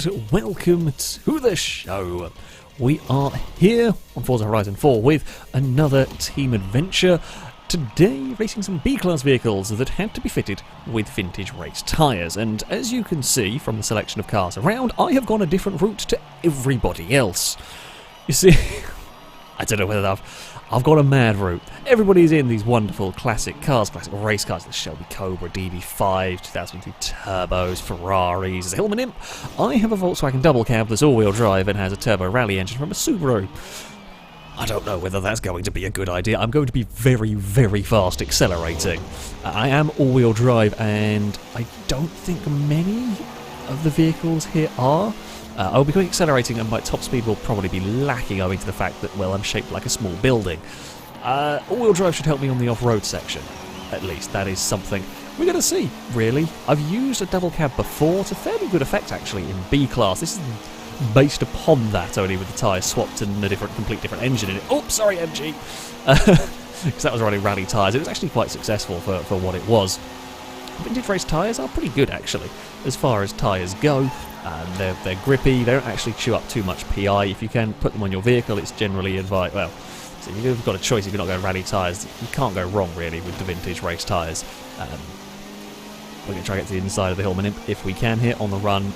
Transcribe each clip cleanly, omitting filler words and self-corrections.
and welcome to the show. We are here on Forza Horizon 4 with another team adventure. Today, racing some B-Class vehicles that had to be fitted with vintage race tyres. And as you can see from the selection of cars around, I have gone a different route to everybody else. You see, I don't know whether I've got a mad route. Everybody's in these wonderful classic cars, classic race cars, the Shelby Cobra, DB5, 2002 turbos, Ferraris, the Hillman Imp. I have a Volkswagen double cab that's all-wheel drive and has a turbo rally engine from a Subaru. I don't know whether that's going to be a good idea. I'm going to be very, very fast accelerating. I am all-wheel drive, and I don't think many of the vehicles here are. I'll be accelerating, and my top speed will probably be lacking owing to the fact that, well, I'm shaped like a small building. All-wheel drive should help me on the off-road section, at least. That is something we're going to see, really. I've used a double cab before to fairly good effect, actually, in B-Class. This is based upon that, only with the tyres swapped and a complete different engine in it. Oh, sorry, MG! Because that was running rally tyres. It was actually quite successful for what it was. Vintage race tyres are pretty good, actually, as far as tyres go. They're grippy, they don't actually chew up too much PI. If you can put them on your vehicle, it's generally advised. Well, so you've got a choice if you're not going rally tyres. You can't go wrong, really, with the vintage race tyres. We're going to try to get to the inside of the Hillman Imp if we can here on the run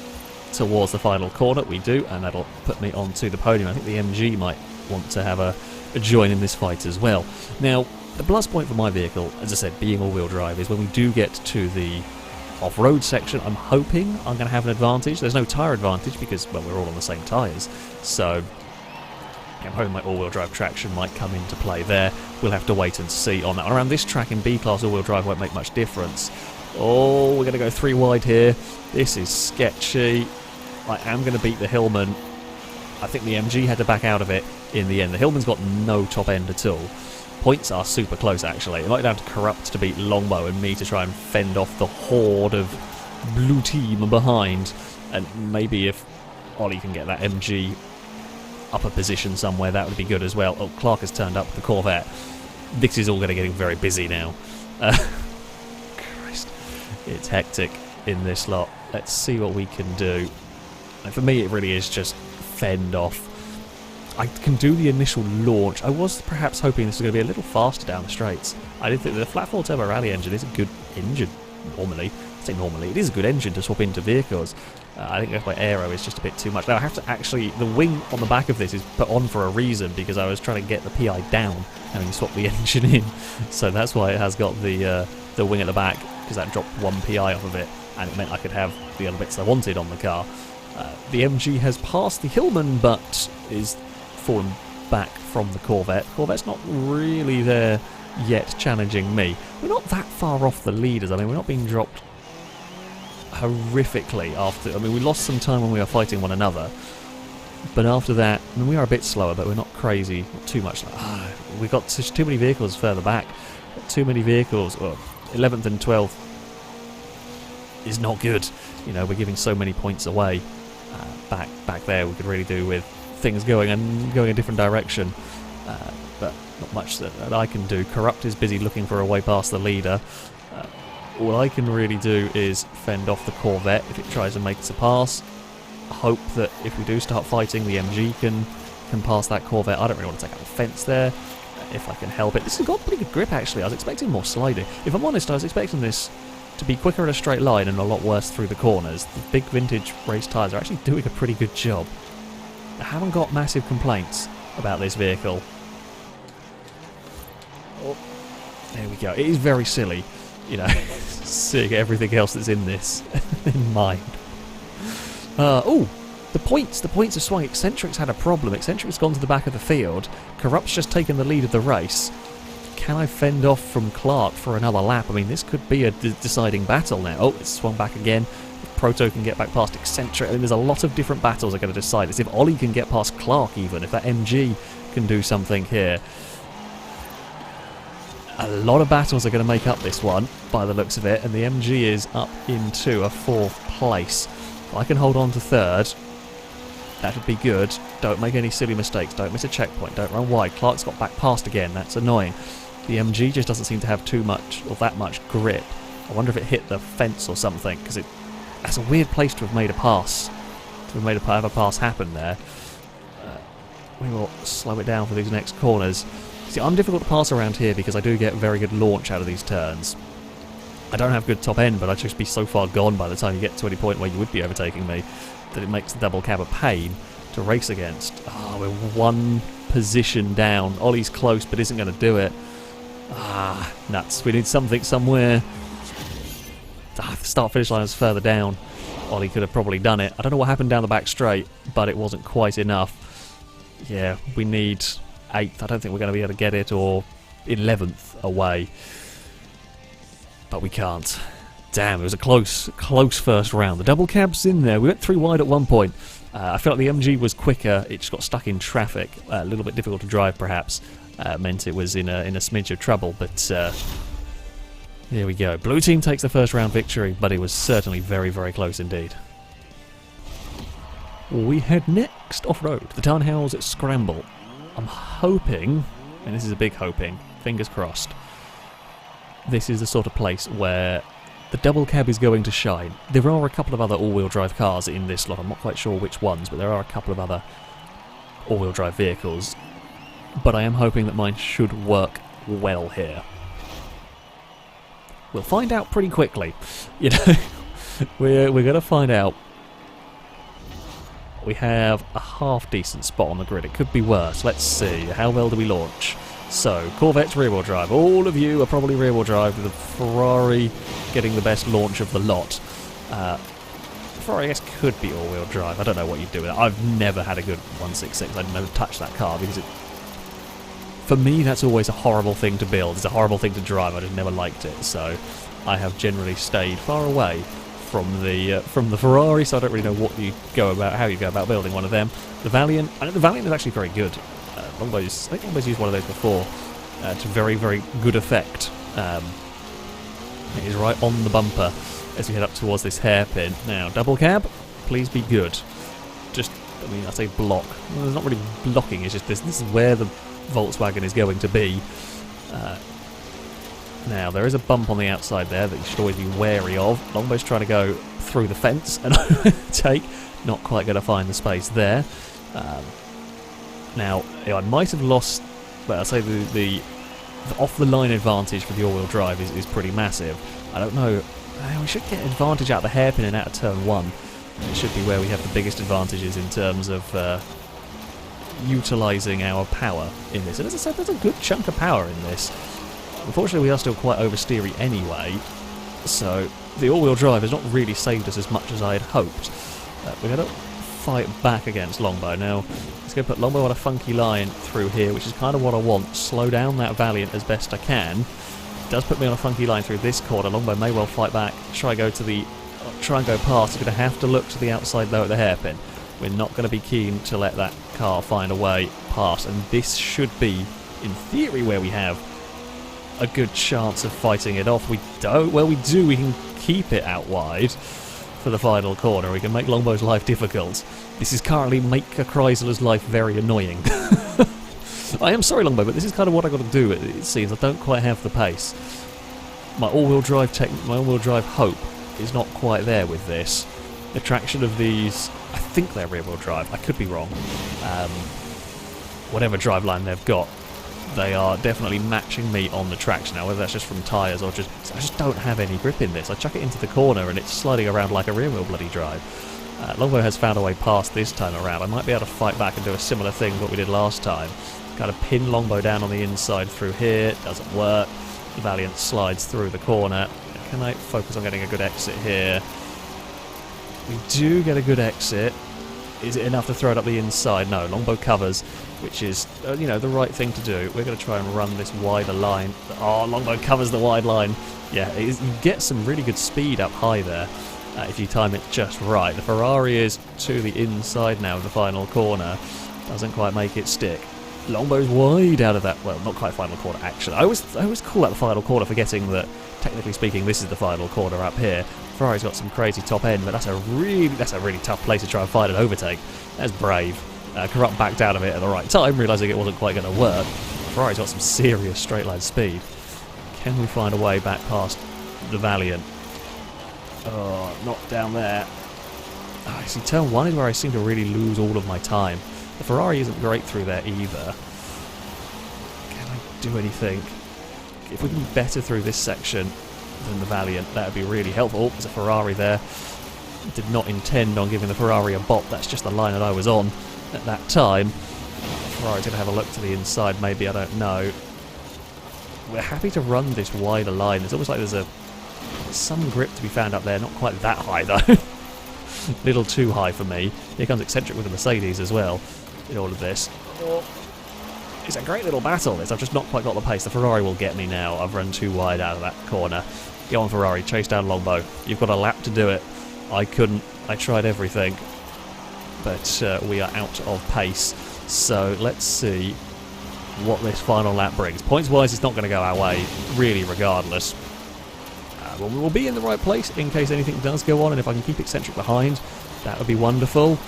towards the final corner. We do, and that'll put me onto the podium. I think the MG might want to have a join in this fight as well. Now, the plus point for my vehicle, as I said, being all-wheel drive, is when we do get to the off-road section, I'm hoping I'm going to have an advantage. There's no tyre advantage because, well, we're all on the same tyres, so I'm hoping my all-wheel drive traction might come into play there. We'll have to wait and see on that one. Around this track in B-Class, all-wheel drive won't make much difference. Oh, we're going to go 3 wide here. This is sketchy. I am going to beat the Hillman. I think the MG had to back out of it in the end. The Hillman's got no top end at all. Points are super close, actually. It might have to Corrupt to beat Longbow and me to try and fend off the horde of blue team behind. And maybe if Ollie can get that MG up a position somewhere, that would be good as well. Oh, Clark has turned up with the Corvette. This is all going to get very busy now. Christ. It's hectic in this lot. Let's see what we can do. And for me, it really is just fend off. I can do the initial launch. I was perhaps hoping this was going to be a little faster down the straights. I did think the flat 4 turbo rally engine is a good engine, normally. I say normally, it is a good engine to swap into vehicles. I think if my aero is just a bit too much. Now I have to actually, the wing on the back of this is put on for a reason, because I was trying to get the PI down, having swapped the engine in. So that's why it has got the wing at the back, because that dropped 1 PI off of it, and it meant I could have the other bits I wanted on the car. The MG has passed the Hillman, but is fallen back from the Corvette. Corvette's not really there yet challenging me. We're not that far off the leaders. I mean, we're not being dropped horrifically after. I mean, we lost some time when we were fighting one another, but after that, I mean, we are a bit slower, but we're not crazy, not too much. We've got too many vehicles further back. Too many vehicles. Well, 11th and 12th is not good. You know, we're giving so many points away. Back there, we could really do with things going a different direction, but not much that I can do. Corrupt is busy looking for a way past the leader. All I can really do is fend off the Corvette if it tries to make us a pass. Hope that if we do start fighting, the MG can pass that Corvette. I don't really want to take out the fence there, if I can help it. This has got pretty good grip, actually. I was expecting more sliding. If I'm honest, I was expecting this to be quicker in a straight line and a lot worse through the corners. The big vintage race tyres are actually doing a pretty good job. I haven't got massive complaints about this vehicle. Oh, there we go. It is very silly, you know, seeing everything else that's in this in mind. Oh, the points have swung. Eccentric's had a problem. Eccentric's gone to the back of the field. Corrupt's just taken the lead of the race. Can I fend off from Clark for another lap? I mean, this could be a deciding battle now. Oh, it's swung back again. If Proto can get back past Eccentric, I mean, there's a lot of different battles that are going to decide. It's if Ollie can get past Clark even, if that MG can do something here. A lot of battles are going to make up this one, by the looks of it, and the MG is up into a 4th place. If I can hold on to 3rd, that would be good. Don't make any silly mistakes. Don't miss a checkpoint. Don't run wide. Clark's got back past again. That's annoying. The MG just doesn't seem to have too much or that much grip. I wonder if it hit the fence or something, because that's a weird place to have made a pass We made a pass happen there. We will slow it down for these next corners. See, I'm difficult to pass around here because I do get very good launch out of these turns. I don't have good top end, but I'd just be so far gone by the time you get to any point where you would be overtaking me that it makes the double cab a pain to race against. Oh, we're one position down. Ollie's close, but isn't going to do it. Ah, nuts. We need something somewhere. The start-finish line is further down. Ollie could have probably done it. I don't know what happened down the back straight, but it wasn't quite enough. Yeah, we need 8th. I don't think we're going to be able to get it, or 11th away. But we can't. Damn, it was a close first round. The double cab's in there. We went 3 wide at one point. I felt like the MG was quicker. It just got stuck in traffic. A little bit difficult to drive, perhaps. Meant it was in a smidge of trouble, but here we go. Blue team takes the first round victory, but it was certainly very, very close indeed. We head next off-road, the Tyres Scramble. I'm hoping, and this is a big hoping, fingers crossed, this is the sort of place where the double cab is going to shine. There are a couple of other all-wheel drive cars in this lot. I'm not quite sure which ones, but there are a couple of other all-wheel drive vehicles. But I am hoping that mine should work well here. We'll find out pretty quickly. You know, we're going to find out. We have a half-decent spot on the grid. It could be worse. Let's see. How well do we launch? So, Corvette's rear-wheel drive. All of you are probably rear-wheel drive, with the Ferrari getting the best launch of the lot. Ferrari, I guess, could be all-wheel drive. I don't know what you do with it. I've never had a good 166. I've never touched that car because it... For me, that's always a horrible thing to build. It's a horrible thing to drive. I just never liked it. So, I have generally stayed far away from the Ferrari, so I don't really know what you go about, how you go about building one of them. The Valiant, I know the Valiant is actually very good. I think Longbo's used one of those before to very, very good effect. It is right on the bumper as we head up towards this hairpin. Now, double cab, please be good. Just, I mean, I say block. Well, there's not really blocking, it's just this is where the Volkswagen is going to be. Now, there is a bump on the outside there that you should always be wary of. Longbo's trying to go through the fence and overtake. Not quite going to find the space there. Now, I might have lost... Well, I'll say the off-the-line advantage for the all-wheel drive is pretty massive. I don't know... We should get advantage out of the hairpin and out of turn 1. It should be where we have the biggest advantages in terms of utilising our power in this. And as I said, there's a good chunk of power in this. Unfortunately, we are still quite oversteery anyway, so the all-wheel drive has not really saved us as much as I had hoped. We're going to fight back against Longbow. Now, let's go put Longbow on a funky line through here, which is kind of what I want. Slow down that Valiant as best I can. It does put me on a funky line through this corner. Longbow may well fight back, try and go past. You're going to have to look to the outside though at the hairpin. We're not going to be keen to let that car find a way past, and this should be, in theory, where we have a good chance of fighting it off. We don't. Well, we do. We can keep it out wide for the final corner. We can make Longbow's life difficult. This is currently make Chrysler's life very annoying. I am sorry, Longbow, but this is kind of what I got to do. It seems I don't quite have the pace. My all-wheel drive hope is not quite there with this. The traction of these, I think they're rear-wheel drive. I could be wrong. Whatever driveline they've got, they are definitely matching me on the traction now, whether that's just from tyres or just... I just don't have any grip in this. I chuck it into the corner and it's sliding around like a rear-wheel bloody drive. Longbow has found a way past this time around. I might be able to fight back and do a similar thing to what we did last time. Kind of pin Longbow down on the inside through here. It doesn't work. The Valiant slides through the corner. Can I focus on getting a good exit here? We do get a good exit. Is it enough to throw it up the inside? No, Longbow covers, which is, you know, the right thing to do. We're going to try and run this wider line. Oh, Longbow covers the wide line. Yeah, you get some really good speed up high there if you time it just right. The Ferrari is to the inside now of the final corner. Doesn't quite make it stick. Longbow's wide out of that, well, not quite final corner, actually. I always call that the final corner, forgetting that, technically speaking, this is the final corner up here. Ferrari's got some crazy top end, but that's a really tough place to try and find an overtake. That's brave. Corrupt backed out of it at the right time, realising it wasn't quite going to work. Ferrari's got some serious straight line speed. Can we find a way back past the Valiant? Oh, not down there. I see, turn 1 is where I seem to really lose all of my time. The Ferrari isn't great through there either. Can I do anything? If we can be better through this section than the Valiant, that would be really helpful. Oh, there's a Ferrari there. Did not intend on giving the Ferrari a bop. That's just the line that I was on at that time. Ferrari's going to have a look to the inside, maybe, I don't know. We're happy to run this wider line. It's almost like there's some grip to be found up there. Not quite that high, though. A little too high for me. Here comes Eccentric with the Mercedes as well in all of this. Oh, it's a great little battle, this. I've just not quite got the pace. The Ferrari will get me now. I've run too wide out of that corner. Go on, Ferrari. Chase down Longbow. You've got a lap to do it. I couldn't. I tried everything. But we are out of pace. So let's see what this final lap brings. Points-wise, it's not going to go our way, really, regardless. Well, we will be in the right place in case anything does go on, and if I can keep Eccentric behind, that would be wonderful.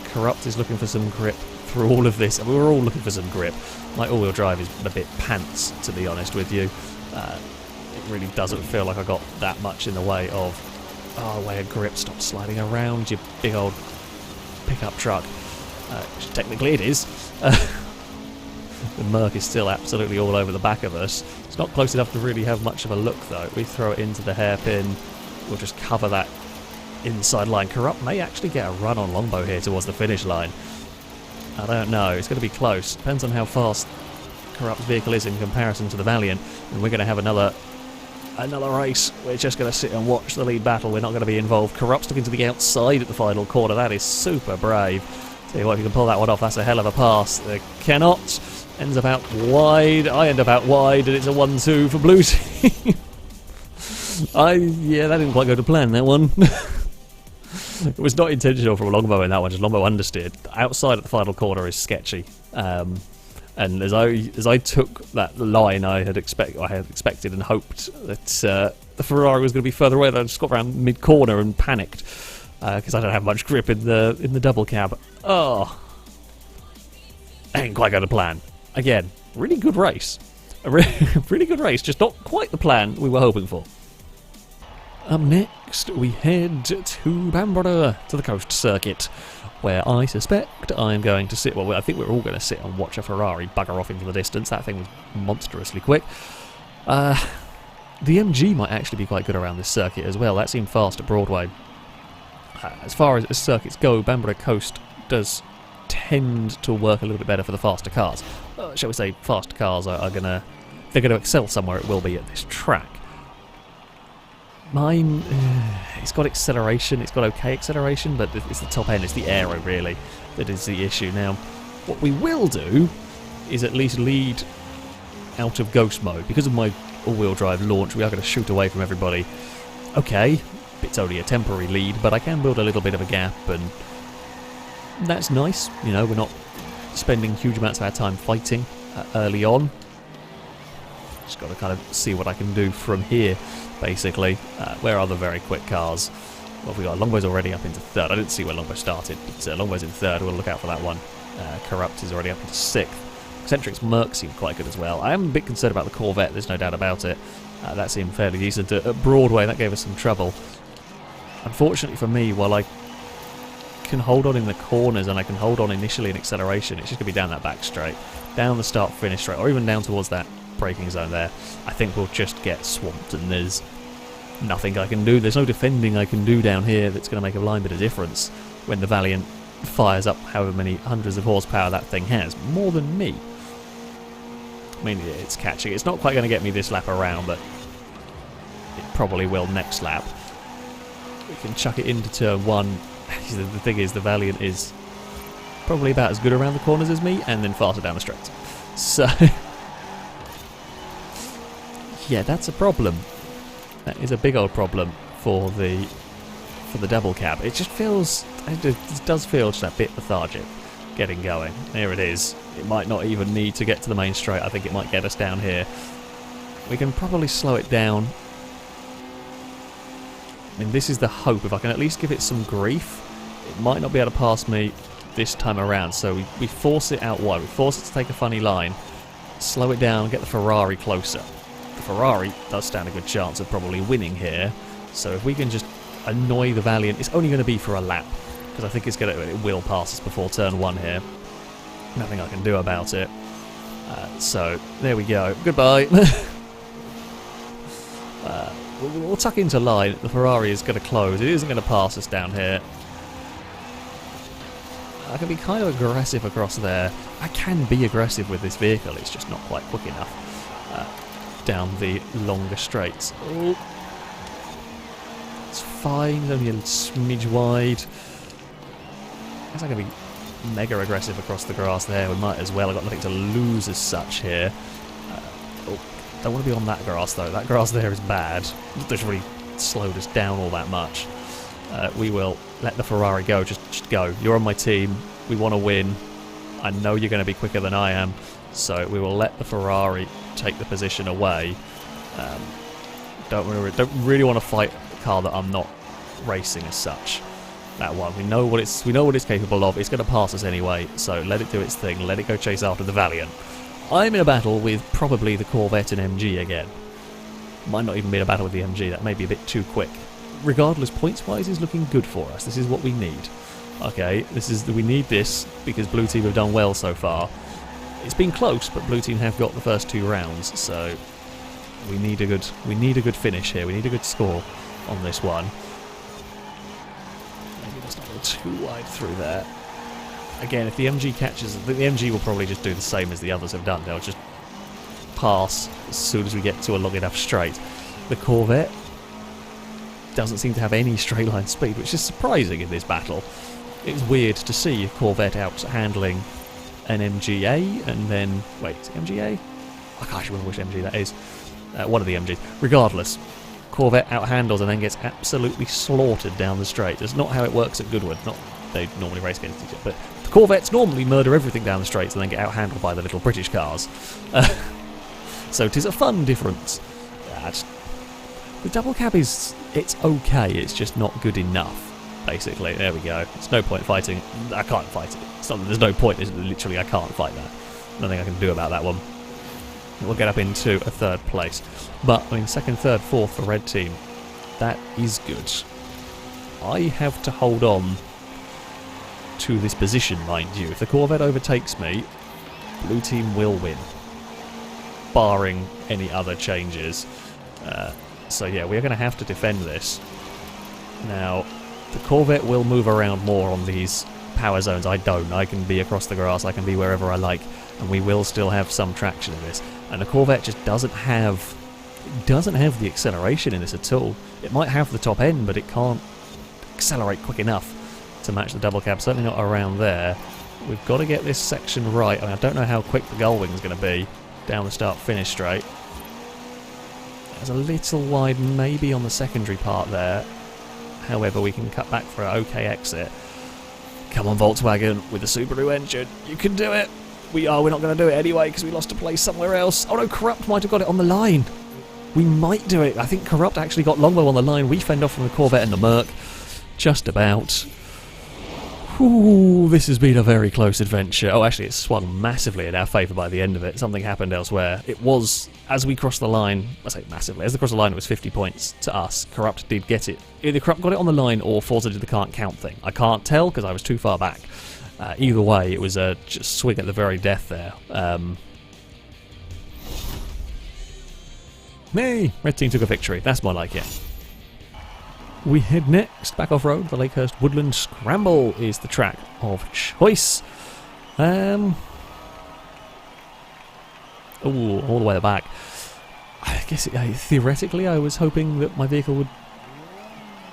Corrupt is looking for some grip through all of this, and we were all looking for some grip. My all-wheel drive is a bit pants, to be honest with you. It really doesn't feel like I got that much in the way of... Oh, way of grip. Stop sliding around, you big old pickup truck. Technically it is. The Merc is still absolutely all over the back of us. It's not close enough to really have much of a look, though. If we throw it into the hairpin, we'll just cover that inside line. Corrupt may actually get a run on Longbow here towards the finish line. I don't know. It's going to be close. Depends on how fast Corrupt's vehicle is in comparison to the Valiant. And we're going to have another race. We're just going to sit and watch the lead battle. We're not going to be involved. Corrupt's looking to the outside at the final corner. That is super brave. Tell you what, if you can pull that one off, that's a hell of a pass. Cannot. Ends up out wide. I end up out wide, and it's a 1-2 for Blue Team. Yeah, that didn't quite go to plan, that one. It was not intentional from Longbow in that one, just Longbow understeered. Outside at the final corner is sketchy. And as I took that line, I had expected and hoped that the Ferrari was going to be further away. I just got around mid-corner and panicked because I don't have much grip in the double cab. Oh, ain't quite going to plan. Again, really good race. A really good race, just not quite the plan we were hoping for. Up next, we head to Hamburger To The Coast circuit, where I suspect I'm going to sit... Well, I think we're all going to sit and watch a Ferrari bugger off into the distance. That thing was monstrously quick. The MG might actually be quite good around this circuit as well. That seemed fast at Broadway. As far as circuits go, Hamburger Coast does tend to work a little bit better for the faster cars. Shall we say, fast cars are gonna... If they're going to excel somewhere, it will be at this track. Mine, it's got acceleration, it's got okay acceleration, but it's the top end, it's the aero really that is the issue. Now, what we will do is at least lead out of ghost mode. Because of my all-wheel drive launch, we are going to shoot away from everybody. Okay, it's only a temporary lead, but I can build a little bit of a gap, and that's nice. You know, we're not spending huge amounts of our time fighting early on. Just got to kind of see what I can do from here, basically. Where are the very quick cars? Well, we got Longbow's already up into third. I didn't see where Longbow started, but Longbow's in third. We'll look out for that one. Corrupt is already up into sixth. Eccentric's Merc seemed quite good as well. I am a bit concerned about the Corvette, there's no doubt about it. That seemed fairly decent. At Broadway, that gave us some trouble. Unfortunately for me, while I can hold on in the corners and I can hold on initially in acceleration, it's just going to be down that back straight. Down the start-finish straight, or even down towards that braking zone there. I think we'll just get swamped, and there's nothing I can do. There's no defending I can do down here that's going to make a blind bit of difference when the Valiant fires up however many hundreds of horsepower that thing has. More than me. I mean, it's catching. It's not quite going to get me this lap around, but it probably will next lap. We can chuck it into turn one. The thing is, the Valiant is probably about as good around the corners as me, and then faster down the straight. So, yeah, that's a problem. That is a big old problem for the double cab. It just feels, it does feel just a bit lethargic getting going. There it is. It might not even need to get to the main straight. I think it might get us down here. We can probably slow it down. I mean, this is the hope. If I can at least give it some grief, it might not be able to pass me this time around. So we force it out wide. We force it to take a funny line, slow it down, get the Ferrari closer. The Ferrari does stand a good chance of probably winning here. So if we can just annoy the Valiant. It's only going to be for a lap, because I think it will pass us before turn 1 here. Nothing I can do about it. So, there we go. Goodbye. We'll tuck into line. The Ferrari is going to close. It isn't going to pass us down here. I can be kind of aggressive across there. I can be aggressive with this vehicle. It's just not quite quick enough down the longer straights. Oh. It's fine. It's only a smidge wide. I guess I can be mega aggressive across the grass there. We might as well. I've got nothing to lose as such here. Don't want to be on that grass though. That grass there is bad. It doesn't really slowed us down all that much. We will let the Ferrari go. Just go. You're on my team. We want to win. I know you're going to be quicker than I am, so we will let the Ferrari take the position away. Don't really want to fight a car that I'm not racing as such. That one, we know what it's capable of. It's going to pass us anyway, so let it do its thing. Let it go chase after the Valiant. I'm in a battle with probably the Corvette and MG again. Might not even be in a battle with the MG. That may be a bit too quick. Regardless, points-wise is looking good for us. This is what we need. Okay, we need this because Blue Team have done well so far. It's been close, but Blue Team have got the first 2 rounds, so we need a good finish here. We need a good score on this one. Maybe that's not a little too wide through there. Again, if the MG catches, the MG will probably just do the same as the others have done. They'll just pass as soon as we get to a long enough straight. The Corvette doesn't seem to have any straight line speed, which is surprising in this battle. It's weird to see a Corvette out handling an MGA, and then... Wait, is it MGA? I can't remember which MG that is. One of the MGs. Regardless, Corvette out-handles and then gets absolutely slaughtered down the straight. That's not how it works at Goodwood. Not they normally race against each other, but the Corvettes normally murder everything down the straights and then get out-handled by the little British cars. So it is a fun difference. The double cab it's okay, it's just not good enough, basically. There we go. There's no point fighting. I can't fight it. It's not that there's no point, literally I can't fight that. Nothing I can do about that one. We'll get up into a 3rd place. But, I mean, 2nd, 3rd, 4th for Red Team. That is good. I have to hold on to this position, mind you. If the Corvette overtakes me, Blue Team will win. Barring any other changes. So yeah, we're going to have to defend this. Now, the Corvette will move around more on these power zones. I don't. I can be across the grass, I can be wherever I like, and we will still have some traction in this. And the Corvette just doesn't have the acceleration in this at all. It might have the top end, but it can't accelerate quick enough to match the double cab, certainly not around there. We've got to get this section right. I mean, I don't know how quick the Gullwing is going to be down the start-finish straight. It's a little wide maybe on the secondary part there. However, we can cut back for an okay exit. Come on, Volkswagen, with the Subaru engine. You can do it. We're not going to do it anyway because we lost a place somewhere else. Oh no, Corrupt might have got it on the line. We might do it. I think Corrupt actually got Longbow on the line. We fend off from the Corvette and the Merc. Just about. Ooh, this has been a very close adventure. Oh, actually, it swung massively in our favour by the end of it. Something happened elsewhere. It was, as we crossed the line, I say massively, as we crossed the line, it was 50 points to us. Corrupt did get it. Either Corrupt got it on the line or Forza did the can't count thing. I can't tell because I was too far back. Either way, it was a just swing at the very death there. Hey, Red Team took a victory. That's more like it. We head next back off-road. The Lakehurst Woodland Scramble is the track of choice. Ooh, all the way back. I guess theoretically I was hoping that my vehicle would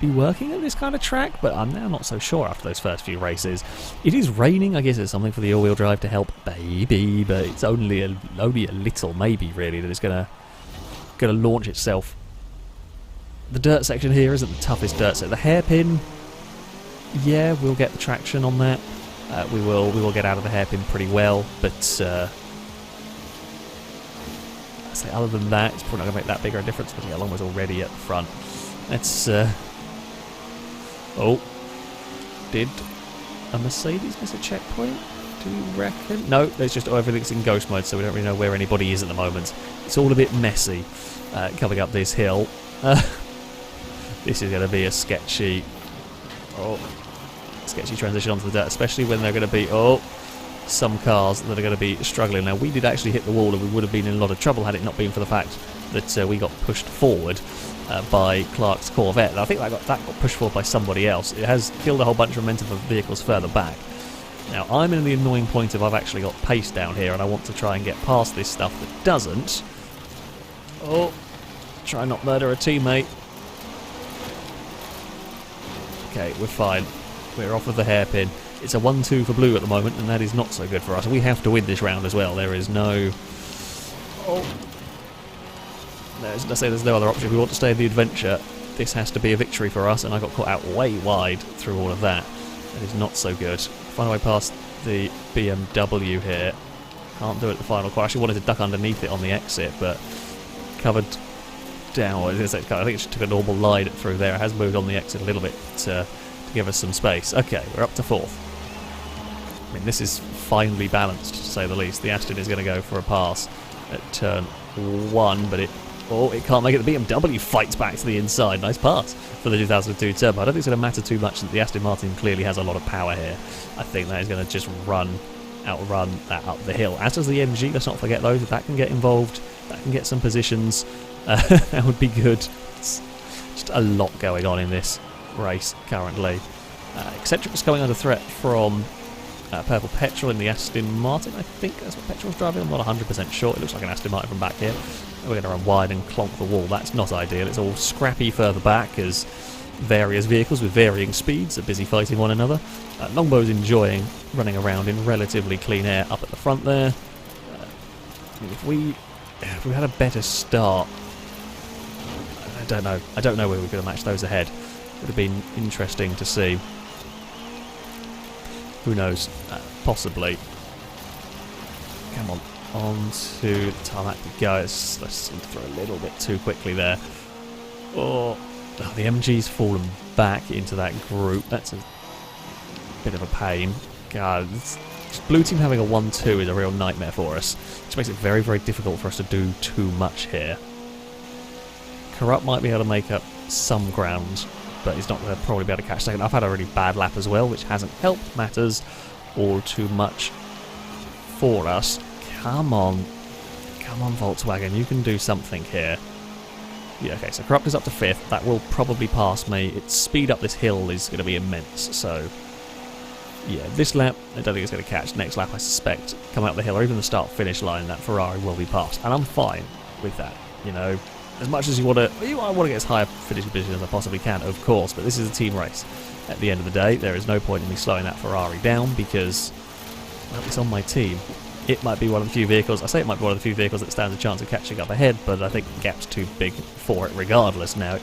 be working at this kind of track, but I'm now not so sure after those first few races. It is raining. I guess it's something for the all-wheel drive to help, baby, but it's only a little maybe really that it's gonna launch itself. The dirt section here isn't the toughest dirt section. The hairpin, yeah, we'll get the traction on that. We will get out of the hairpin pretty well, but I'd say other than that, it's probably not going to make that bigger a difference. But yeah, Longbow's already at the front. Let's. Oh, did a Mercedes miss a checkpoint? Do you reckon? No, there's just everything's in ghost mode, so we don't really know where anybody is at the moment. It's all a bit messy coming up this hill. This is going to be a sketchy transition onto the dirt, especially when they're going to be some cars that are going to be struggling. Now, we did actually hit the wall, and we would have been in a lot of trouble had it not been for the fact that we got pushed forward by Clark's Corvette. And I think that got pushed forward by somebody else. It has killed a whole bunch of momentum for vehicles further back. Now, I'm in the annoying point of I've actually got pace down here, and I want to try and get past this stuff that doesn't. Try and not murder a teammate. Okay, we're fine. We're off with the hairpin. It's a 1-2 for blue at the moment, and that is not so good for us. We have to win this round as well. There is no... There's no other option. If we want to stay in the adventure, this has to be a victory for us, and I got caught out way wide through all of that. That is not so good. Find a way past the BMW here. Can't do it at the final corner. I actually wanted to duck underneath it on the exit, but covered down. I think it just took a normal line through there. It has moved on the exit a little bit to give us some space. Okay, we're up to 4th. I mean, this is finely balanced, to say the least. The Aston is going to go for a pass at turn 1, but it can't make it. The BMW fights back to the inside. Nice pass for the 2002 Turbo. I don't think it's going to matter too much that the Aston Martin clearly has a lot of power here. I think that is going to just outrun that up the hill. As does the MG, let's not forget those. If that can get involved, that can get some positions. That would be good. It's just a lot going on in this race currently. Eccentric is coming under threat from Purple Petrol in the Aston Martin. I think that's what Petrol's driving. I'm not 100% sure. It looks like an Aston Martin from back here. We're going to run wide and clonk the wall. That's not ideal. It's all scrappy further back as various vehicles with varying speeds are busy fighting one another. Longbow's enjoying running around in relatively clean air up at the front there. If we had a better start, I don't know where we could have matched those ahead. Would have been interesting to see. Who knows? Possibly. Come on to the tarmac to go. Let's seem to throw a little bit too quickly there. The MG's fallen back into that group. That's a bit of a pain. God, blue team having a 1-2 is a real nightmare for us, which makes it very, very difficult for us to do too much here. Corrupt might be able to make up some ground, but he's not going to probably be able to catch second. I've had a really bad lap as well, which hasn't helped matters all too much for us. Come on, Volkswagen, you can do something here. Yeah, okay, so Corrupt is up to 5th. That will probably pass me. Its speed up this hill is going to be immense, so... Yeah, this lap, I don't think it's going to catch. Next lap, I suspect, come out the hill, or even the start-finish line, that Ferrari will be passed. And I'm fine with that, you know. As much as I want to get as high a finishing position as I possibly can, of course, but this is a team race. At the end of the day, there is no point in me slowing that Ferrari down because, well, it's on my team. It might be one of the few vehicles, I say it might be one of the few vehicles that stands a chance of catching up ahead, but I think the gap's too big for it regardless now.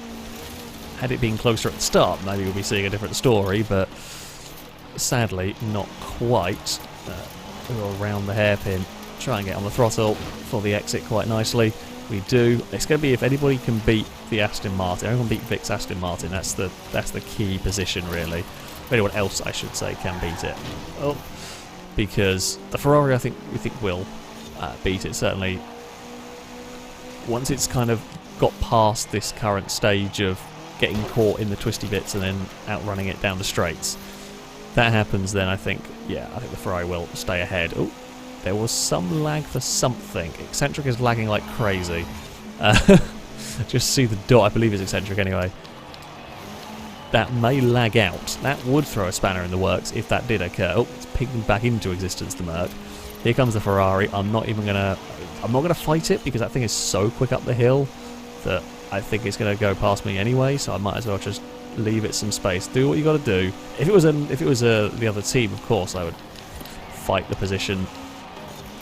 Had it been closer at the start, maybe we'll be seeing a different story, but sadly, not quite. We'll around the hairpin, try and get on the throttle for the exit quite nicely. We do. It's going to be if anybody can beat the Aston Martin, anyone can beat Vic's Aston Martin, that's the key position really. If anyone else, I should say, can beat it. Because the Ferrari, we think will beat it, certainly. Once it's kind of got past this current stage of getting caught in the twisty bits and then outrunning it down the straights, that happens, then I think the Ferrari will stay ahead. Oh, there was some lag for something. Eccentric is lagging like crazy. Just see the dot, I believe it's Eccentric anyway. That may lag out. That would throw a spanner in the works if that did occur. Oh, it's pinging back into existence, the Merc. Here comes the Ferrari. I'm not gonna fight it because that thing is so quick up the hill that I think it's gonna go past me anyway, so I might as well just leave it some space. Do what you got to do. If it was the other team, of course, I would fight the position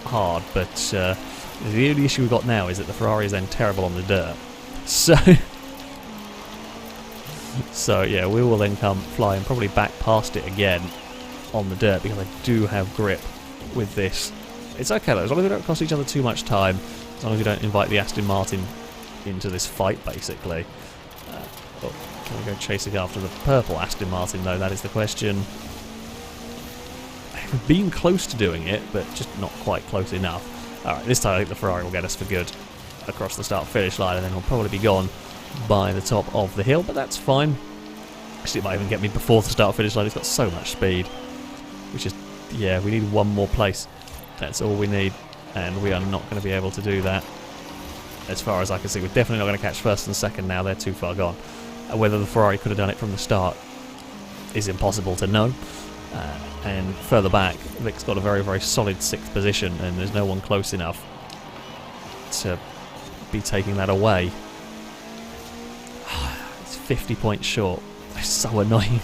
hard. But the only issue we've got now is that the Ferrari is then terrible on the dirt. So yeah, we will then come flying probably back past it again on the dirt because I do have grip with this. It's okay though, as long as we don't cost each other too much time, as long as we don't invite the Aston Martin into this fight, basically. Can we go chasing after the purple Aston Martin, though? That is the question. We've been close to doing it, but just not quite close enough. Alright, this time I think the Ferrari will get us for good across the start-finish line, and then we'll probably be gone by the top of the hill, but that's fine. Actually, it might even get me before the start-finish line. It's got so much speed. Which is, yeah, we need one more place. That's all we need, and we are not going to be able to do that. As far as I can see, we're definitely not going to catch first and second now. They're too far gone. Whether the Ferrari could have done it from the start is impossible to know. And further back, Vic's got a very, very solid 6th position, and there's no one close enough to be taking that away. It's 50 points short. It's so annoying.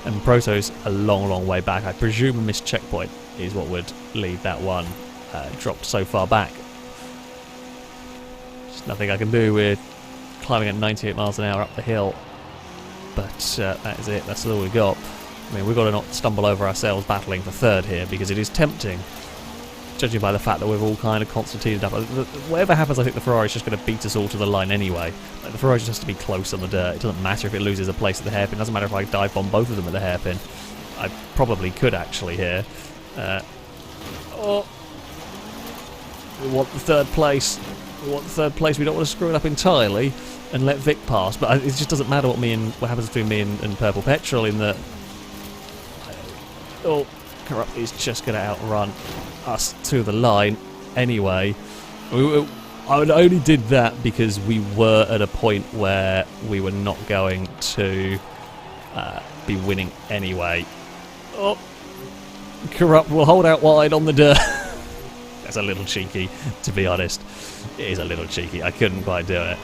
And Proto's a long, long way back. I presume a missed checkpoint is what would lead that one dropped so far back. There's nothing I can do. We're climbing at 98 miles an hour up the hill. But that is it. That's all we got. I mean, we've got to not stumble over ourselves battling for 3rd here, because it is tempting, judging by the fact that we've all kind of constituted up. Whatever happens, I think the Ferrari's just going to beat us all to the line anyway. Like, the Ferrari just has to be close on the dirt. It doesn't matter if it loses a place at the hairpin. It doesn't matter if I dive bomb both of them at the hairpin. I probably could actually here. Oh, we want the 3rd place. We want the 3rd place. We don't want to screw it up entirely and let Vic pass. But it just doesn't matter what happens between me and Purple Petrol in that. Oh, Corrupt is just going to outrun us to the line anyway. I only did that because we were at a point where we were not going to be winning anyway. Oh, Corrupt will hold out wide on the dirt. That's a little cheeky, to be honest. It is a little cheeky. I couldn't quite do it.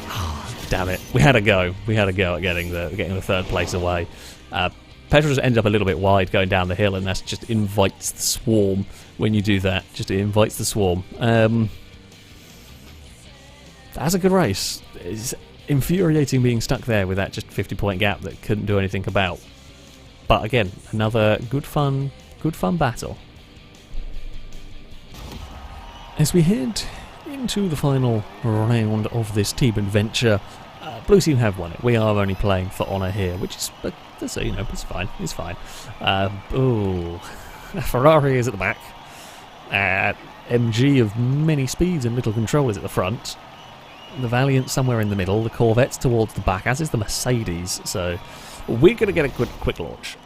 Oh, damn it. We had a go. We had a go at getting the 3rd place away. Petrol just ended up a little bit wide going down the hill, and that just invites the swarm when you do that. Just invites the swarm. That's a good race. It's infuriating being stuck there with that just 50-point gap that couldn't do anything about. But again, another good fun battle. As we head into the final round of this team adventure, Blue Team have won it. We are only playing for honour here, which is, so you know, it's fine. It's fine. Ferrari is at the back. MG of many speeds and little control is at the front. The Valiant somewhere in the middle. The Corvette's towards the back, as is the Mercedes. So we're going to get a quick launch.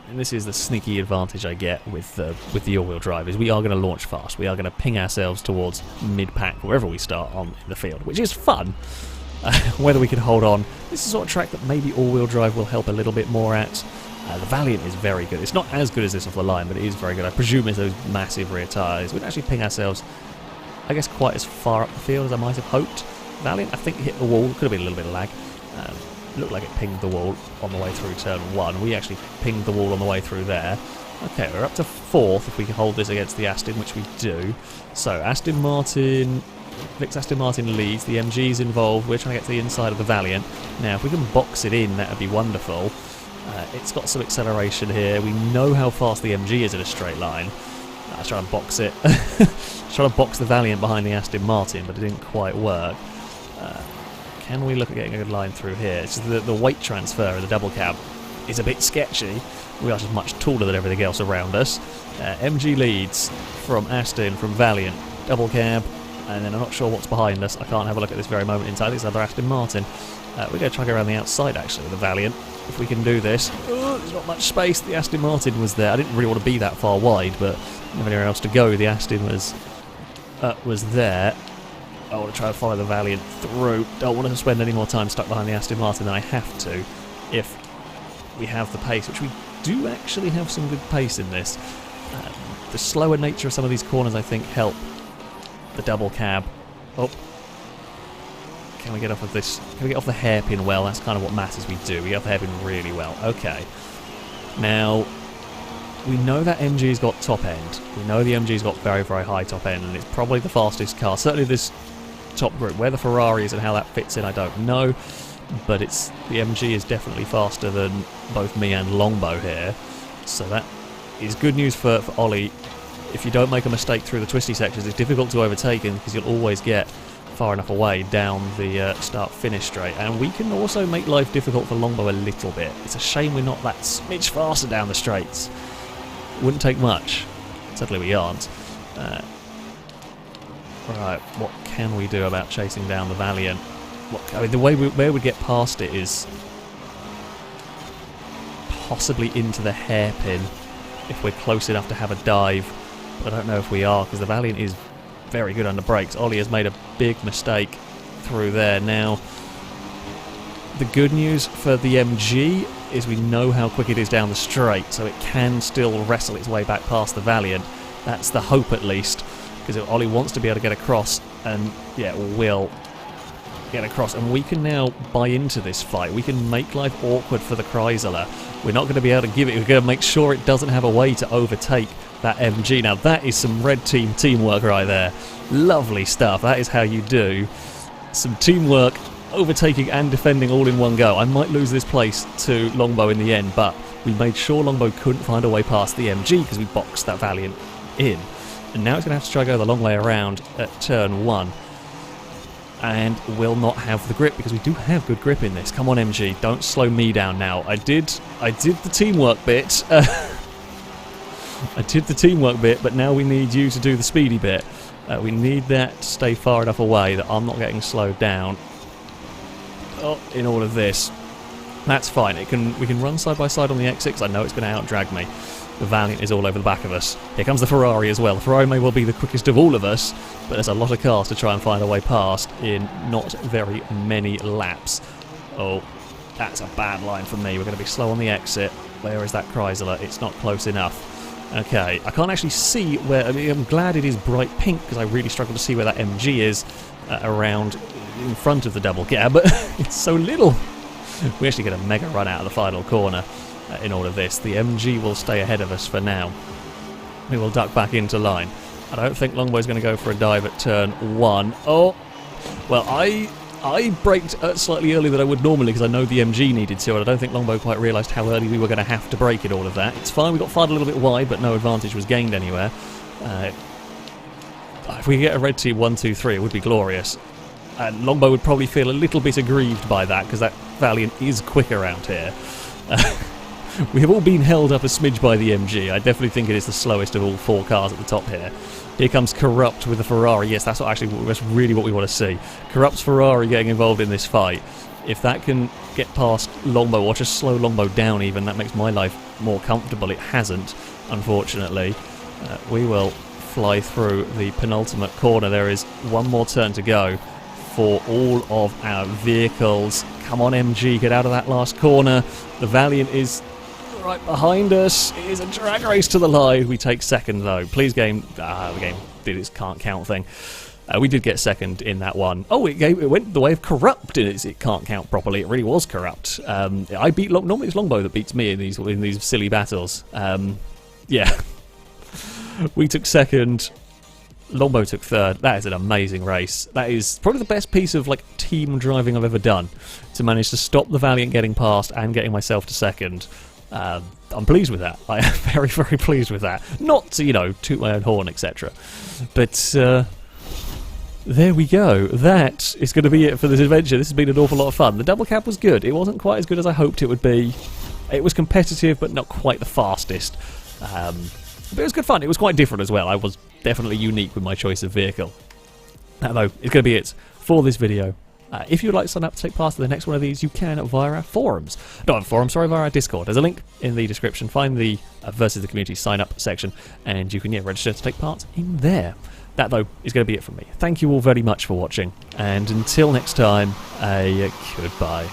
And this is the sneaky advantage I get with the all-wheel drive, is we are going to launch fast. We are going to ping ourselves towards mid-pack, wherever we start on in the field, which is fun. Whether we can hold on. This is the sort of track that maybe all-wheel drive will help a little bit more at. The Valiant is very good. It's not as good as this off the line, but it is very good. I presume it's those massive rear tyres. We'd actually ping ourselves, I guess, quite as far up the field as I might have hoped. Valiant, I think, hit the wall. Could have been a little bit of lag. Looked like it pinged the wall on the way through turn 1. We actually pinged the wall on the way through there. Okay, we're up to 4th if we can hold this against the Aston, which we do. So, Aston Martin... Vic's Aston Martin leads, the MG's involved, we're trying to get to the inside of the Valiant. Now, if we can box it in, that would be wonderful. It's got some acceleration here. We know how fast the MG is in a straight line. Let's try and box it. Try to box the Valiant behind the Aston Martin, but it didn't quite work. Can we look at getting a good line through here? It's just the weight transfer in the double cab is a bit sketchy. We are just much taller than everything else around us. MG leads from Aston, from Valiant, double cab, and then I'm not sure what's behind us. I can't have a look at this very moment in time. It's another Aston Martin. We're going to try to go around the outside, actually, with the Valiant, if we can do this. There's not much space. The Aston Martin was there. I didn't really want to be that far wide, but never anywhere else to go. The Aston was there. I want to try and follow the Valiant through. Don't want to spend any more time stuck behind the Aston Martin than I have to if we have the pace, which we do actually have some good pace in this. The slower nature of some of these corners, I think, help the double cab. Oh. Can we get off of this? Can we get off the hairpin well? That's kind of what matters. We do. We get off the hairpin really well. Okay. Now, we know that MG's got top end. We know the MG's got very, very high top end, and it's probably the fastest car. Certainly this top group. Where the Ferrari is and how that fits in, I don't know. But the MG is definitely faster than both me and Longbow here. So that is good news for Ollie. If you don't make a mistake through the twisty sections, it's difficult to overtake him because you'll always get far enough away down the start-finish straight. And we can also make life difficult for Longbow a little bit. It's a shame we're not that smidge faster down the straights. Wouldn't take much. Certainly we aren't. Right, what can we do about chasing down the Valiant? Look, I mean, the way where we get past it is possibly into the hairpin if we're close enough to have a dive. But I don't know if we are, because the Valiant is very good under brakes. Ollie has made a big mistake through there. Now, the good news for the MG is we know how quick it is down the straight, so it can still wrestle its way back past the Valiant. That's the hope, at least, because Ollie wants to be able to get across, and yeah, will get across. And we can now buy into this fight. We can make life awkward for the Chrysler. We're not going to be able to give it. We're going to make sure it doesn't have a way to overtake that MG. Now, that is some red team teamwork right there. Lovely stuff. That is how you do some teamwork, overtaking and defending all in one go. I might lose this place to Longbow in the end, but we made sure Longbow couldn't find a way past the MG because we boxed that Valiant in. And now it's going to have to try to go the long way around at turn 1. And will not have the grip, because we do have good grip in this. Come on, MG, don't slow me down now. I did the teamwork bit. I did the teamwork bit, but now we need you to do the speedy bit. We need that to stay far enough away that I'm not getting slowed down. Oh, in all of this. That's fine. We can run side by side on the exit, because I know it's going to out-drag me. The Valiant is all over the back of us. Here comes the Ferrari as well. The Ferrari may well be the quickest of all of us, but there's a lot of cars to try and find a way past in not very many laps. Oh, that's a bad line from me. We're going to be slow on the exit. Where is that Chrysler? It's not close enough. Okay, I can't actually see where... I mean, I'm glad it is bright pink, because I really struggle to see where that MG is around in front of the double cab, but it's so little. We actually get a mega run out of the final corner. In all of this, the MG will stay ahead of us for now. We will duck back into line. I don't think Longbow's going to go for a dive at turn 1. Oh, well, I braked slightly earlier than I would normally because I know the MG needed to, and I don't think Longbow quite realised how early we were going to have to brake in all of that. It's fine, we got fired a little bit wide, but no advantage was gained anywhere. If we get a red team 1, 2, 3, it would be glorious. And Longbow would probably feel a little bit aggrieved by that, because that Valiant is quick around here. We have all been held up a smidge by the MG. I definitely think it is the slowest of all 4 cars at the top here. Here comes Corrupt with the Ferrari. Yes, that's really what we want to see. Corrupt's Ferrari getting involved in this fight. If that can get past Longbow, or just slow Longbow down even, that makes my life more comfortable. It hasn't, unfortunately. We will fly through the penultimate corner. There is one more turn to go for all of our vehicles. Come on, MG, get out of that last corner. The Valiant is right behind us. It is a drag race to the line. We take second, though. Please, game. The game did its can't count thing. We did get second in that one. Oh, it went the way of Corrupt in it can't count properly. It really was Corrupt. I beat normally it's Longbow that beats me in these silly battles. Yeah, we took second. Longbow took third. That is an amazing race. That is probably the best piece of team driving I've ever done, to manage to stop the Valiant getting past and getting myself to second. I'm pleased with that. I am very, very pleased with that. Not to, toot my own horn, etc. But there we go. That is going to be it for this adventure. This has been an awful lot of fun. The double cab was good. It wasn't quite as good as I hoped it would be. It was competitive, but not quite the fastest. But it was good fun. It was quite different as well. I was definitely unique with my choice of vehicle. That, though, is going to be it for this video. If you'd like to sign up to take part in the next one of these, you can via our forums. Not forums, sorry, via our Discord. There's a link in the description. Find the Versus the Community sign-up section, and you can register to take part in there. That, though, is going to be it from me. Thank you all very much for watching, and until next time, goodbye.